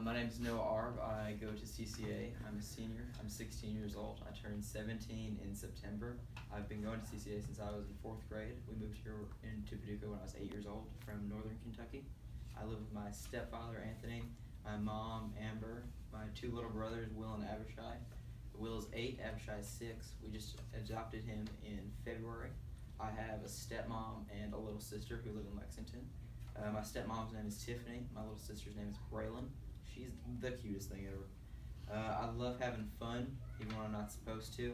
My name is Noah Arb. I go to CCA. I'm a senior. I'm 16 years old. I turned 17 in September. I've been going to CCA since I was in 4th grade. We moved here into Paducah when I was 8 years old from northern Kentucky. I live with my stepfather, Anthony, my mom, Amber, my 2 little brothers, Will and Abishai. Will is 8, Abishai is 6. We just adopted him in February. I have a stepmom and a little sister who live in Lexington. My stepmom's name is Tiffany. My little sister's name is Braylon. She's the cutest thing ever. I love having fun, even when I'm not supposed to.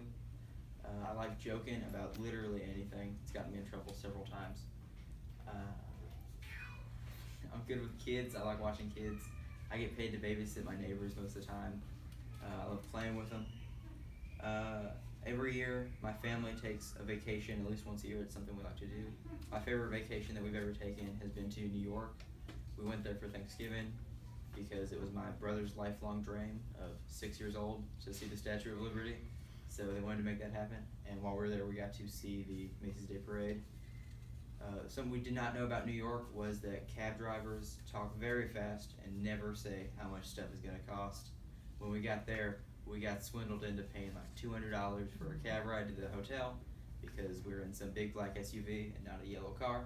I like joking about literally anything. It's gotten me in trouble several times. I'm good with kids. I like watching kids. I get paid to babysit my neighbors most of the time. I love playing with them. Every year, my family takes a vacation at least once a year. It's something we like to do. My favorite vacation that we've ever taken has been to New York. We went there for Thanksgiving because it was my brother's lifelong dream of 6 years old to see the Statue of Liberty. So they wanted to make that happen. And while we were there, we got to see the Macy's Day Parade. Something we did not know about New York was that cab drivers talk very fast and never say how much stuff is going to cost. When we got there, we got swindled into paying like $200 for a cab ride to the hotel because we were in some big black SUV and not a yellow car.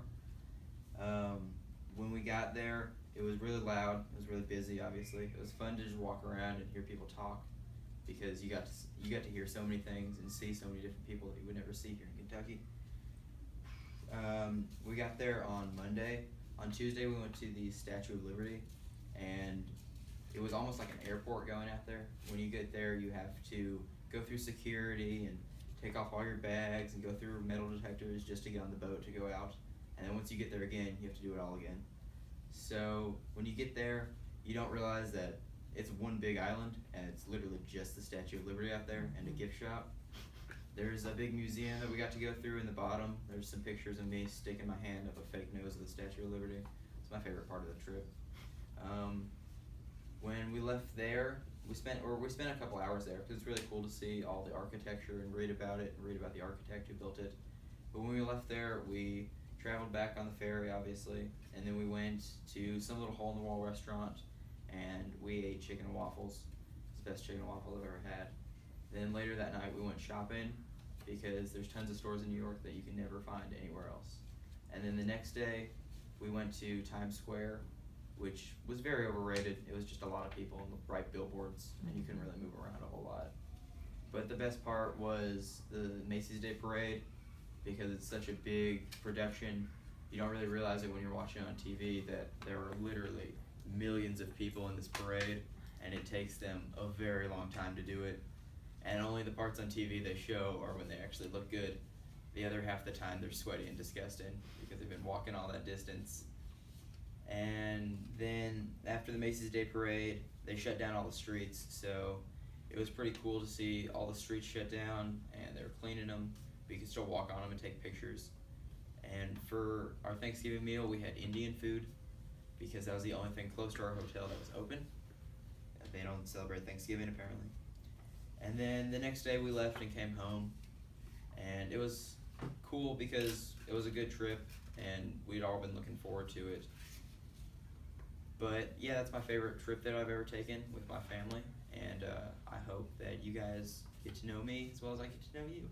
When we got there, it was really loud. It was really busy, obviously. It was fun to just walk around and hear people talk because you got to hear so many things and see so many different people that you would never see here in Kentucky. We got there on Monday. On Tuesday, we went to the Statue of Liberty, and it was almost like an airport going out there. When you get there, you have to go through security and take off all your bags and go through metal detectors just to get on the boat to go out. And then once you get there again, you have to do it all again. So when you get there, you don't realize that it's one big island and it's literally just the Statue of Liberty out there and a gift shop. There's a big museum that we got to go through in the bottom. There's some pictures of me sticking my hand up a fake nose of the Statue of Liberty. It's my favorite part of the trip. When we left there, we spent a couple hours there because it's really cool to see all the architecture and read about it and read about the architect who built it. But when we left there, we traveled back on the ferry, obviously, and then we went to some little hole-in-the-wall restaurant and we ate chicken and waffles. It's the best chicken and waffle I've ever had. Then later that night, we went shopping because there's tons of stores in New York that you can never find anywhere else. And then the next day, we went to Times Square, which was very overrated. It was just a lot of people and bright billboards, and you couldn't really move around a whole lot. But the best part was the Macy's Day Parade, because it's such a big production. You don't really realize it when you're watching on TV that there are literally millions of people in this parade, and it takes them a very long time to do it. And only the parts on TV they show are when they actually look good. The other half the time they're sweaty and disgusting because they've been walking all that distance. And then after the Macy's Day Parade, they shut down all the streets, so it was pretty cool to see all the streets shut down and they were cleaning them, but you could still walk on them and take pictures. And for our Thanksgiving meal, we had Indian food because that was the only thing close to our hotel that was open. They don't celebrate Thanksgiving apparently. And then the next day we left and came home, and it was cool because it was a good trip and we'd all been looking forward to it. But yeah, that's my favorite trip that I've ever taken with my family, and I hope that you guys get to know me as well as I get to know you.